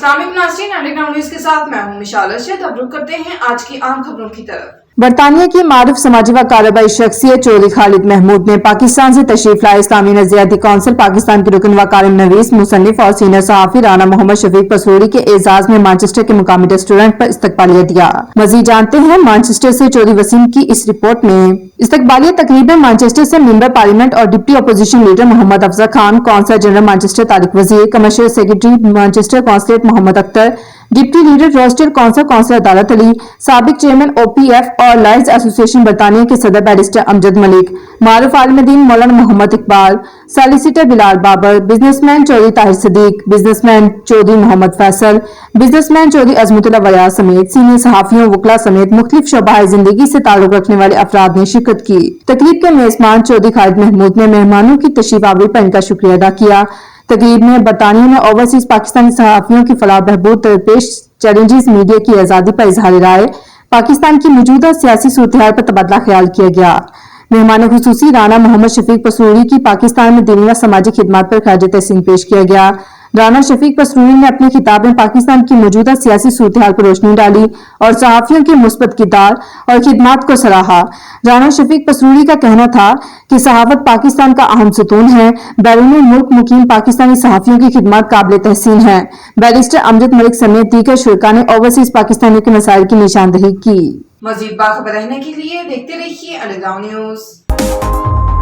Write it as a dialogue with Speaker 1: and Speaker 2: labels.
Speaker 1: अस्सलाम वालेकुम नाज़रीन, अंडरग्राउंड न्यूज़ के साथ मैं हूं मिशाल अरशद। अब रुक करते हैं आज की आम खबरों की तरफ।
Speaker 2: बरतानिया की मारूफ समाजी व कारोबारी शख्सियत चौधरी खालिद महमूद ने पाकिस्तान से तशरीफ लाए इस्लामी नज़रियाती कौंसिल पाकिस्तान के रुकन व कारम नवीस मुसन्निफ और सीनियर सहाफ़ी राना मोहम्मद शफीक पसूरी के एजाज में मानचेस्टर के मुकामी रेस्टोरेंट पर इस्तकबालिया दिया। मजीद जानते हैं मानचेस्टर से चौधरी वसीम की इस रिपोर्ट में। इस्तकबालिया तकरीब में मानचेस्टर से मेंबर पार्लियामेंट और deputy opposition leader Mohammad Afzal Khan, consul general Manchester Tariq Wazir, commercial secretary Manchester consulate Mohammad Akhtar, deputy leader रोस्टर कौंसल अदालत अली, साबिक चेयरमैन OPF और लायर्स एसोसिएशन बरतानिया के सदर बैरिस्टर अमजद मलिक, मारूफ आलिम दीन मौलाना Mohammad Iqbal, solicitor Bilal Babar, businessman Chaudhry Tahir Sadiq, businessman Chaudhry Mohammad Faisal, businessman Chaudhry Azmatullah Waliyar समेत सीनियर सहाफियों, वकला समेत मुख्तलिफ शोबाए जिंदगी से ताल्लुक रखने वाले अफराद ने शिरकत की। तकरीब के मेजबान चौधरी खालिद महमूद ने मेहमानों की तशरीफ आवरी पर इनका शुक्रिया अदा किया। तकरीब में बरतानिया में ओवरसीज पाकिस्तानी सहाफियों की फलाह बहबूद, दरपेश चैलेंजेस, मीडिया की आज़ादी पर इजहार राय, पाकिस्तान की मौजूदा सियासी सूरत-ए-हाल पर तबादला ख्याल किया गया। मेहमान खुसूसी राना मोहम्मद शफीक पसूरी की पाकिस्तान में दीनी व समाजी खिदमत पर खराज तहसीन पेश किया गया। राना शफीक पसूरी ने अपनी किताब में पाकिस्तान की मौजूदा सियासी सूरत-ए-हाल पर रोशनी डाली और सहाफियों की मुस्बत किरदार और खिदमत को सराहा। राना शफीक पसूरी का कहना था कि सहाफत पाकिस्तान का अहम सतून है। बैरून मुल्क मुकीम पाकिस्तानी सहाफियों की खिदमत काबिल तहसीन है। बैरिस्टर अमजद मलिक समेत दीगर शुरका ने ओवरसीज पाकिस्तानियों के मसाइल की निशानदही की।
Speaker 1: मजीद बाखबर रहने के लिए देखते रहिए अंडरग्राउंड न्यूज़।